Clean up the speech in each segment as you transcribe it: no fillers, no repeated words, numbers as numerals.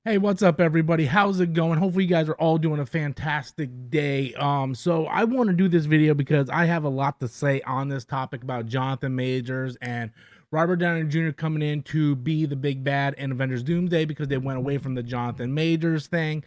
Hey, what's up, everybody? How's it going? Hopefully you guys are all doing a fantastic day. So I want to do this video because I have a lot to say on this topic about Jonathan Majors and Robert Downey Jr. coming in to be the big bad in Avengers Doomsday because they went away from the Jonathan Majors thing.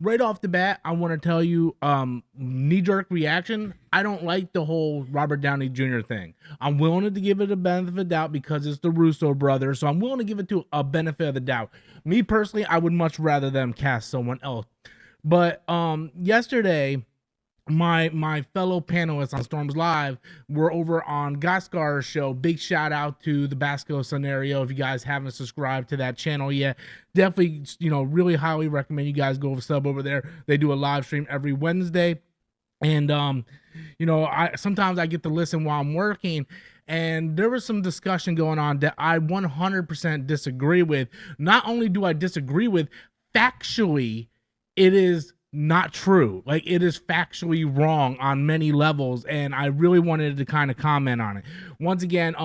Right off the bat, I want to tell you, knee-jerk reaction, I don't like the whole Robert Downey Jr. thing. I'm willing to give it a benefit of the doubt because it's the Russo brothers, so I'm willing to give it to a benefit of the doubt. Me personally, I would much rather them cast someone else. But yesterday, my fellow panelists on Storms Live were over on Gaskar's show. Big shout out to the Basco scenario. If you guys haven't subscribed to that channel yet, definitely, really highly recommend you guys go sub over there. They do a live stream every Wednesday. And I sometimes I get to listen while I'm working, and there was some discussion going on that I 100% disagree with. Not only do I disagree with, factually, it is not true. Like, it is factually wrong on many levels, and I really wanted to kind of comment on it. Once again,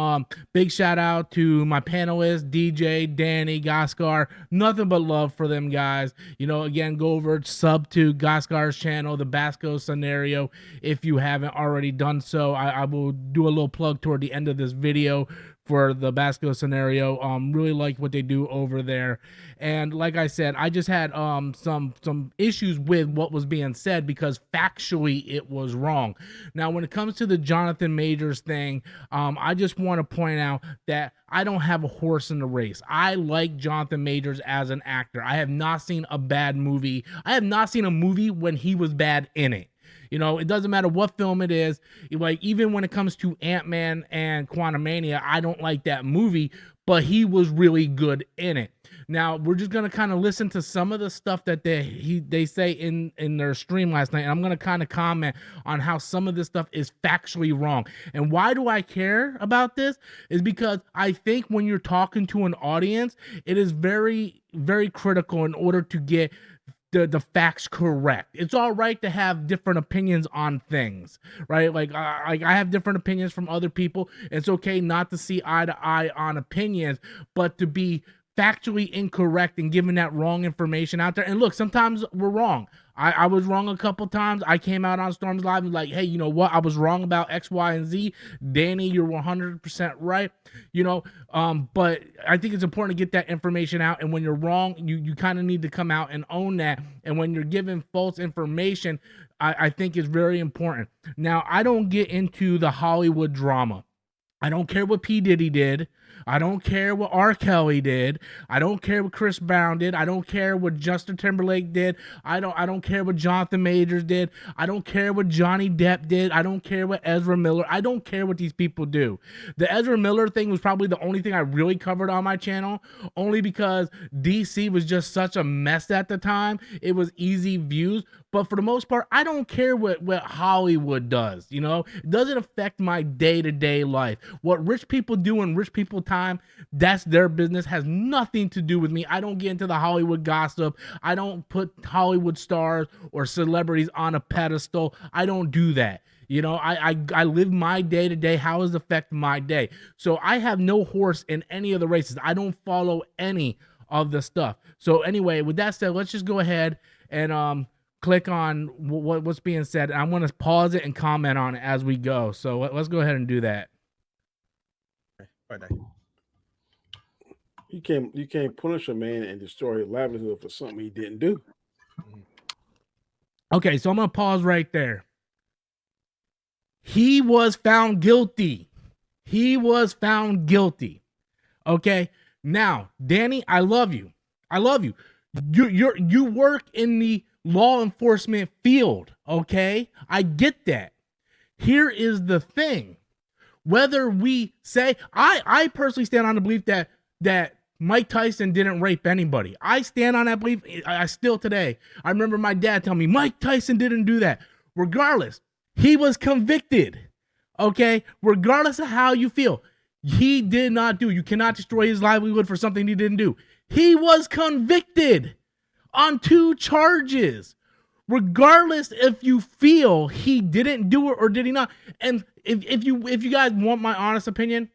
big shout out to my panelists, DJ, Danny, Gaskar. Nothing but love for them guys. Again, go over, sub to Gaskar's channel, the Basco scenario, if you haven't already done so. I will do a little plug toward the end of this video for the Basco scenario. Really like what they do over there. And like I said, I just had some issues with what was being said because factually it was wrong. Now, when it comes to the Jonathan Majors thing, I just want to point out that I don't have a horse in the race. I like Jonathan Majors as an actor. I have not seen a bad movie. I have not seen a movie when he was bad in it. It doesn't matter what film it is. Like, even when it comes to Ant-Man and Quantumania, I don't like that movie, but he was really good in it. Now, we're just going to kind of listen to some of the stuff that they say in their stream last night, and I'm going to kind of comment on how some of this stuff is factually wrong. And why do I care about this? Is because I think when you're talking to an audience, it is very, very critical in order to get the facts correct. It's all right to have different opinions on things, right? Like I have different opinions from other people. It's okay not to see eye to eye on opinions, but to be factually incorrect and giving that wrong information out there. And look, sometimes we're wrong. I was wrong a couple times. I came out on Storms Live and like, hey, you know what? I was wrong about X, Y, and Z. Danny, you're 100% right. But I think it's important to get that information out. And when you're wrong, you kind of need to come out and own that. And when you're given false information, I think is very important. Now, I don't get into the Hollywood drama. I don't care what P. Diddy did. I don't care what R. Kelly did. I don't care what Chris Brown did. I don't care what Justin Timberlake did. I don't care what Jonathan Majors did. I don't care what Johnny Depp did. I don't care what Ezra Miller. I don't care what these people do. The Ezra Miller thing was probably the only thing I really covered on my channel, only because DC was just such a mess at the time. It was easy views. But for the most part, I don't care what Hollywood does. It doesn't affect my day-to-day life. What rich people do in rich people time, that's their business. Has nothing to do with me. I don't get into the Hollywood gossip. I don't put Hollywood stars or celebrities on a pedestal. I don't do that. I live my day-to-day. How does it affect my day? So I have no horse in any of the races. I don't follow any of the stuff. So anyway, with that said, let's just go ahead and click on what's being said. I'm going to pause it and comment on it as we go. So let's go ahead and do that. You can't punish a man and destroy his livelihood for something he didn't do. Okay, so I'm going to pause right there. He was found guilty. He was found guilty. Okay? Now, Danny, I love you. I love you. You work in the law enforcement field, okay? I get that. Here is the thing. Whether we say, I personally stand on the belief that Mike Tyson didn't rape anybody. I stand on that belief. I still today. I remember my dad telling me, Mike Tyson didn't do that. Regardless, he was convicted, okay? Regardless of how you feel, he did not do. You cannot destroy his livelihood for something he didn't do. He was convicted on 2 charges. Regardless if you feel he didn't do it or did he not. And if you guys want my honest opinion,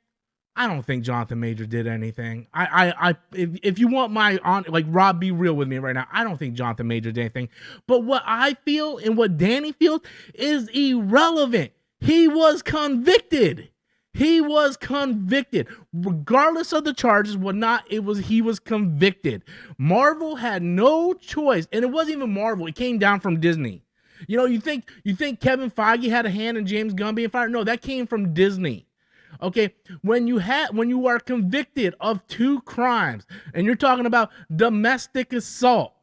I don't think Jonathan Majors did anything. If you want my like Rob, be real with me right now. I don't think Jonathan Majors did anything. But what I feel and what Danny feels is irrelevant. He was convicted. He was convicted, regardless of the charges. He was convicted. Marvel had no choice, and it wasn't even Marvel. It came down from Disney. You know, you think Kevin Feige had a hand in James Gunn being fired? No, that came from Disney. Okay, when you are convicted of 2 crimes, and you're talking about domestic assault,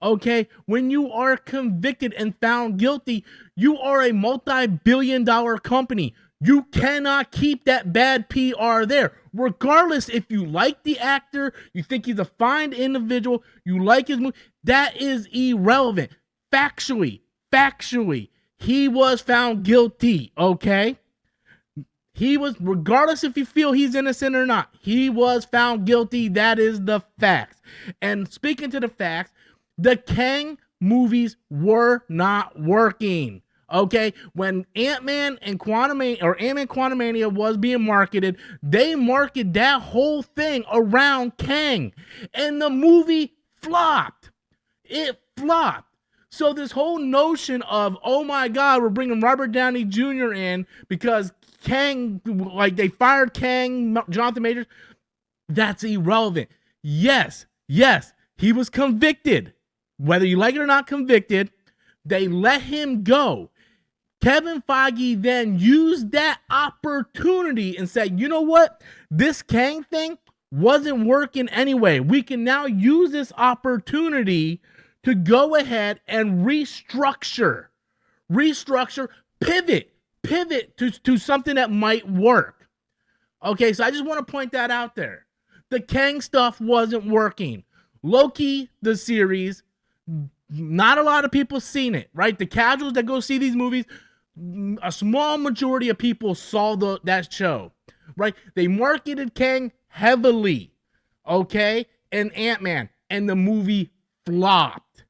okay, when you are convicted and found guilty, you are a multi-billion-dollar company. You cannot keep that bad PR there, regardless if you like the actor, you think he's a fine individual, you like his movie. That is irrelevant. Factually, he was found guilty. Okay. He was, regardless if you feel he's innocent or not, he was found guilty. That is the facts. And speaking to the facts, the Kang movies were not working. Okay, when Ant-Man and Quantumania was being marketed, they marketed that whole thing around Kang, and the movie flopped. It flopped. So this whole notion of, oh my God, we're bringing Robert Downey Jr. in because Kang, like they fired Kang, Jonathan Majors, that's irrelevant. Yes, he was convicted. Whether you like it or not, convicted. They let him go. Kevin Feige then used that opportunity and said, you know what? This Kang thing wasn't working anyway. We can now use this opportunity to go ahead and restructure, pivot to something that might work. Okay, so I just want to point that out there. The Kang stuff wasn't working. Loki, the series, not a lot of people seen it, right? The casuals that go see these movies, a small majority of people saw that show, right? They marketed Kang heavily, okay, and Ant-Man, and the movie flopped.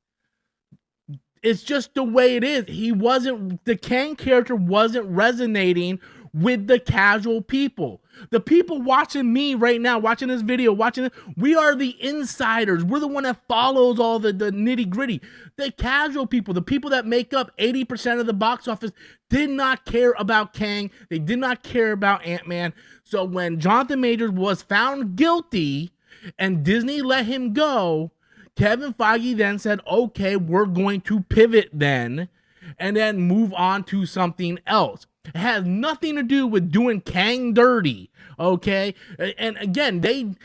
It's just the way it is. The Kang character wasn't resonating with the casual people. The people watching me right now, watching this video, we are the insiders. We're the one that follows all the nitty gritty. The casual people, the people that make up 80% of the box office, did not care about Kang. They did not care about Ant-Man. So when Jonathan Majors was found guilty and Disney let him go, Kevin Feige then said, okay, we're going to pivot then and then move on to something else. It has nothing to do with doing Kang dirty, okay? And again, they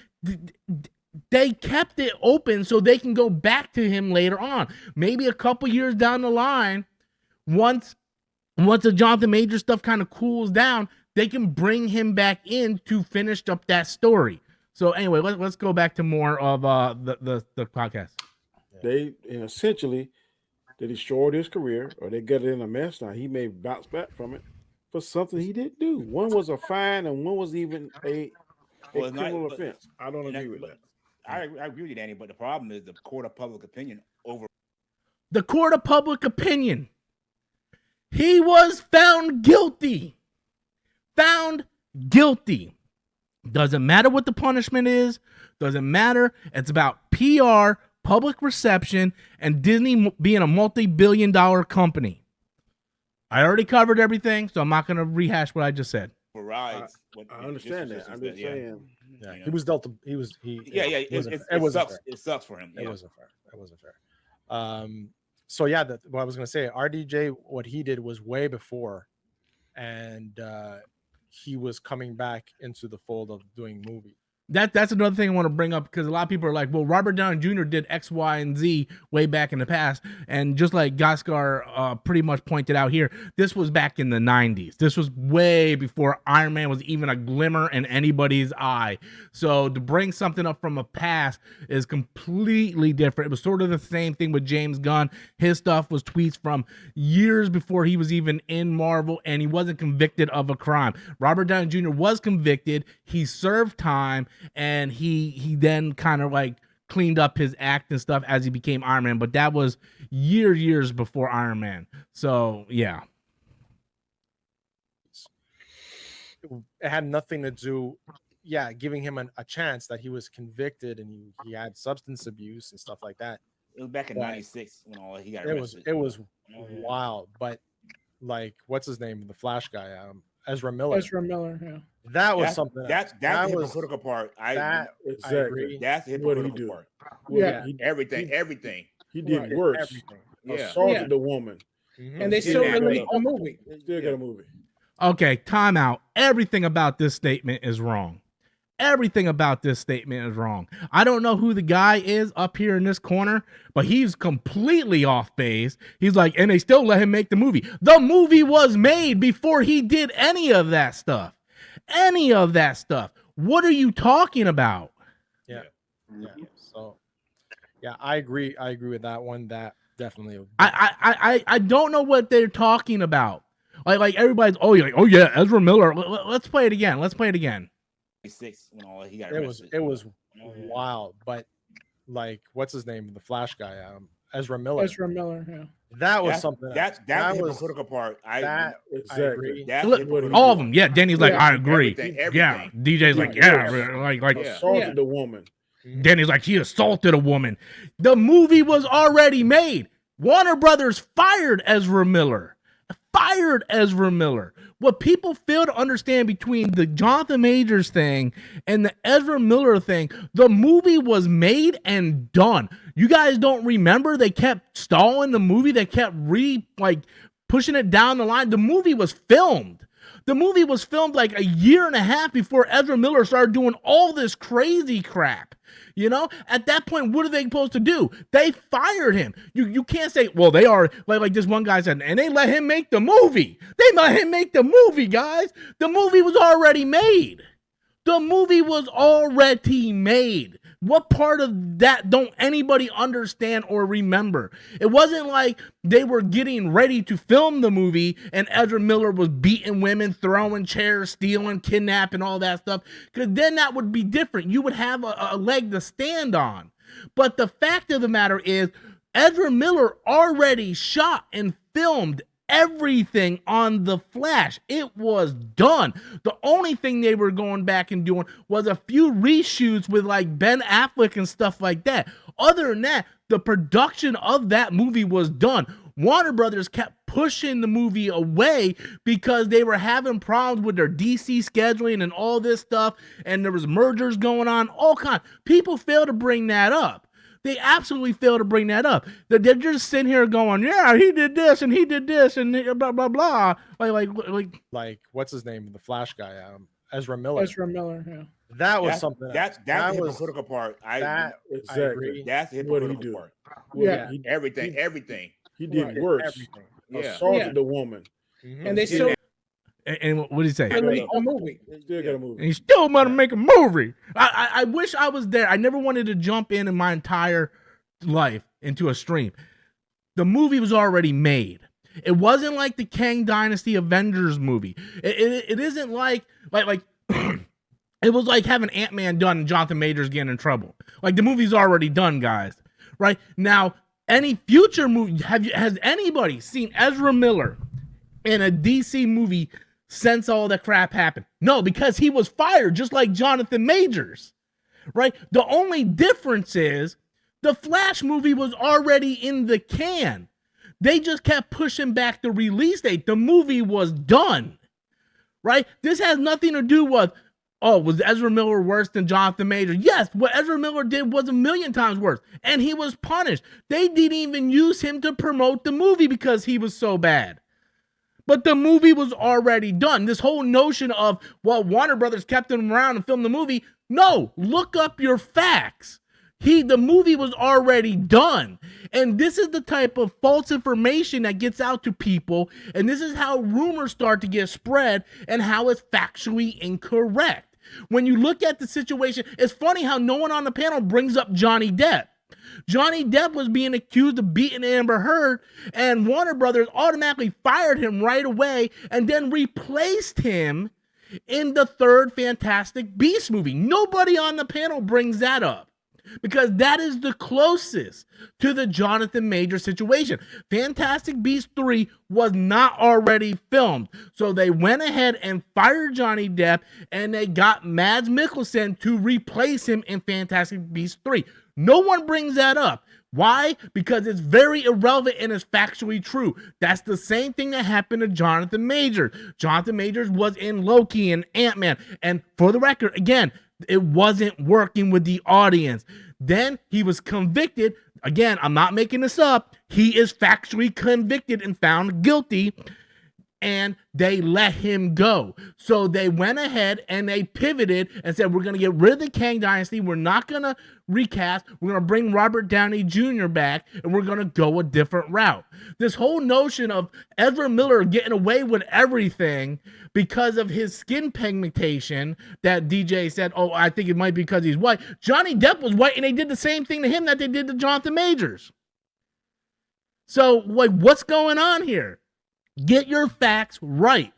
kept it open so they can go back to him later on. Maybe a couple years down the line, once the Jonathan Majors stuff kind of cools down, they can bring him back in to finish up that story. So anyway, let's go back to more of the podcast. They essentially they destroyed his career, or they got it in a mess. Now he may bounce back from it for something he didn't do. One was a fine, and one was even a criminal offense. I don't agree with that. I agree with you, Danny. But the problem is the court of public opinion over. The court of public opinion. He was found guilty. Found guilty. Doesn't matter what the punishment is. Doesn't matter. It's about PR, public reception, and Disney being a multi-billion-dollar company. I already covered everything, so I'm not going to rehash what I just said. I understand that. I'm just saying. Yeah, he was dealt. It sucks for him. It wasn't fair. So yeah, what I was going to say, RDJ, what he did was way before, and he was coming back into the fold of doing movies. That's another thing I want to bring up, because a lot of people are like, well, Robert Downey Jr. did X, Y, and Z way back in the past. And just like Gaskar pretty much pointed out here, this was back in the 90s. This was way before Iron Man was even a glimmer in anybody's eye. So to bring something up from a past is completely different. It was sort of the same thing with James Gunn. His stuff was tweets from years before he was even in Marvel, and he wasn't convicted of a crime. Robert Downey Jr. was convicted. He served time. And he then kind of like cleaned up his act and stuff as he became Iron Man, but that was years before Iron Man. So yeah, it had nothing to do. yeah, giving him a chance that he was convicted and he had substance abuse and stuff like that. It was back in But '96 when all he got It was arrested. it was Oh, yeah. wild, but like what's his name, the Flash guy, Ezra Miller. Ezra Miller, yeah. That was That's something. that's that the was hypocritical part. I Exactly. agree. that's the What he hypocritical do? part. Yeah. Everything. He did Right. worse. Everything. Yeah. Assaulted Yeah. the woman. Mhm. And they still Kidnapping. released the movie. Still got a movie. Okay, time out. Everything about this statement is wrong. Everything about this statement is wrong. I don't know who the guy is up here in this corner, but he's completely off base. He's like, and they still let him make the movie. The movie was made before he did any of that stuff. Any of that stuff. What are you talking about? Yeah. So yeah, I agree with that one. That definitely. I don't know what they're talking about. Like everybody's oh yeah, Ezra Miller. Let's play it again. Let's play it again. '96 when all he got It was arrested. it was wild, but like what's his name, the Flash guy, Ezra Miller. Ezra Miller, yeah. That was That's something. that's that the was hypocritical part. I Exactly. that's the Look, hypocritical all of part. them. Yeah, Danny's like, Yeah. I agree. Everything. Yeah, DJ's like, yeah, like Yeah. Assaulted Yeah. the woman. Danny's like, he assaulted a woman. The movie was already made. Warner Brothers fired Ezra Miller. What people fail to understand between the Jonathan Majors thing and the Ezra Miller thing, the movie was made and done. You guys don't remember? They kept stalling the movie. They kept pushing it down the line. The movie was filmed. The movie was filmed like a year and a half before Ezra Miller started doing all this crazy crap. You know, at that point, what are they supposed to do? They fired him. You can't say, well, they are like this one guy said, and they let him make the movie. They let him make the movie, guys. The movie was already made. The movie was already made. What part of that don't anybody understand or remember? It wasn't like they were getting ready to film the movie and Ezra Miller was beating women, throwing chairs, stealing, kidnapping, all that stuff. Because then that would be different. You would have a leg to stand on. But the fact of the matter is, Ezra Miller already shot and filmed everything on The Flash. It was done. The only thing they were going back and doing was a few reshoots with like Ben Affleck and stuff like that. Other than that, the production of that movie was done. Warner Brothers kept pushing the movie away because they were having problems with their DC scheduling and all this stuff, and there was mergers going on, all kinds. People fail to bring that up. They absolutely fail to bring that up. They're just sitting here going, yeah, he did this and he did this and blah, blah, blah. Like what's his name, the Flash guy, Ezra Miller. Ezra Miller, yeah. That was something. That's that the was hypocritical part. I Exactly. agree. that's the What he hypocritical do? part. Yeah. Everything. He did Right. worse. Everything. Yeah. Assaulted Yeah. the woman. Mhm. And they still And what did he say? released the movie. Still got a And movie. he still want to make a movie. I wish I was there. I never wanted to jump in my entire life into a stream. The movie was already made. It wasn't like the Kang Dynasty Avengers movie. It isn't like it was like having Ant-Man done and Jonathan Majors getting in trouble. Like the movie's already done, guys. Right? Now, any future movie, has anybody seen Ezra Miller in a DC movie since all that crap happened? No, because he was fired just like Jonathan Majors. Right? The only difference is the Flash movie was already in the can. They just kept pushing back the release date. The movie was done. Right? This has nothing to do with, oh, was Ezra Miller worse than Jonathan Majors? Yes, what Ezra Miller did was a million times worse. And he was punished. They didn't even use him to promote the movie because he was so bad. But the movie was already done. This whole notion of, well, Warner Brothers kept him around and filmed the movie. No, look up your facts. The movie was already done. And this is the type of false information that gets out to people. And this is how rumors start to get spread and how it's factually incorrect. When you look at the situation, it's funny how no one on the panel brings up Johnny Depp. Johnny Depp was being accused of beating Amber Heard, and Warner Brothers automatically fired him right away and then replaced him in the third Fantastic Beasts movie. Nobody on the panel brings that up. because that is the closest to the Jonathan Majors situation. Fantastic Beasts 3 was not already filmed, so they went ahead and fired Johnny Depp, and they got Mads Mikkelsen to replace him in Fantastic Beasts 3. No one brings that up. Why? Because it's very irrelevant and it's factually true. That's the same thing that happened to Jonathan Majors. Jonathan Majors was in Loki and Ant-Man, and for the record, again, it wasn't working with the audience. Then he was convicted. Again, I'm not making this up. He is factually convicted and found guilty, and they let him go. So they went ahead and they pivoted and said, we're going to get rid of the Kang Dynasty. We're not going to recast. We're going to bring Robert Downey Jr. back, and we're going to go a different route. This whole notion of Ezra Miller getting away with everything because of his skin pigmentation that DJ said, oh, I think it might be because he's white. Johnny Depp was white, and they did the same thing to him that they did to Jonathan Majors. So, like, what's going on here? Get your facts right.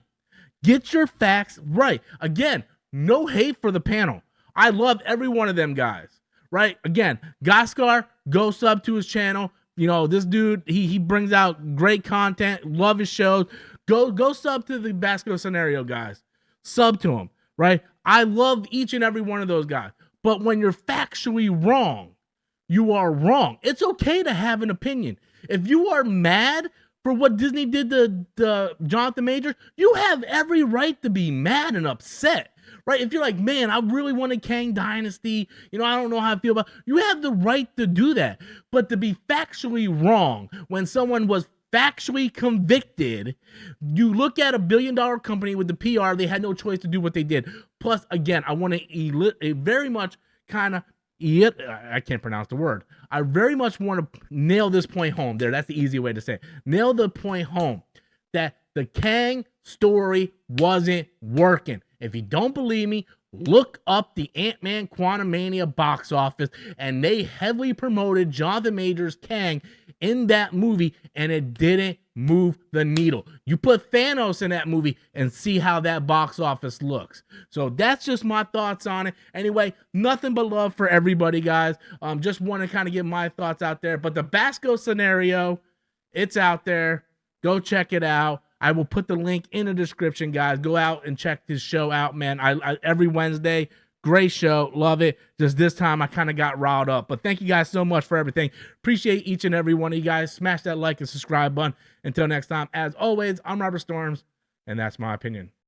Get your facts right. Again, no hate for the panel. I love every one of them guys, right? Again, Gaskar, go sub to his channel. You know, this dude, he brings out great content. Love his shows. Go sub to the Basco Scenario guys. Sub to him, right? I love each and every one of those guys. But when you're factually wrong, you are wrong. It's okay to have an opinion. If you are mad for what Disney did to Jonathan Majors, you have every right to be mad and upset, right? If you're like, man, I really wanted Kang Dynasty, you know, I don't know how I feel about, you have the right to do that. But to be factually wrong when someone was factually convicted, you look at $1 billion company with the PR, they had no choice to do what they did. Plus, again, I want to very much kind of, I can't pronounce the word. I very much want to nail this point home there. That's the easy way to say it. Nail the point home that the Kang story wasn't working. If you don't believe me, look up the Ant-Man Quantumania box office, and they heavily promoted Jonathan Majors' Kang in that movie, and it didn't move the needle. You put Thanos in that movie and see how that box office looks. So that's just my thoughts on it. Anyway, nothing but love for everybody, guys. Just want to kind of get my thoughts out there. But the Basco Scenario, it's out there. Go check it out. I will put the link in the description, guys. Go out and check this show out, man. I every Wednesday, great show, love it. Just this time, I kind of got riled up. But thank you guys so much for everything. Appreciate each and every one of you guys. Smash that like and subscribe button. Until next time, as always, I'm Robert Storms, and that's my opinion.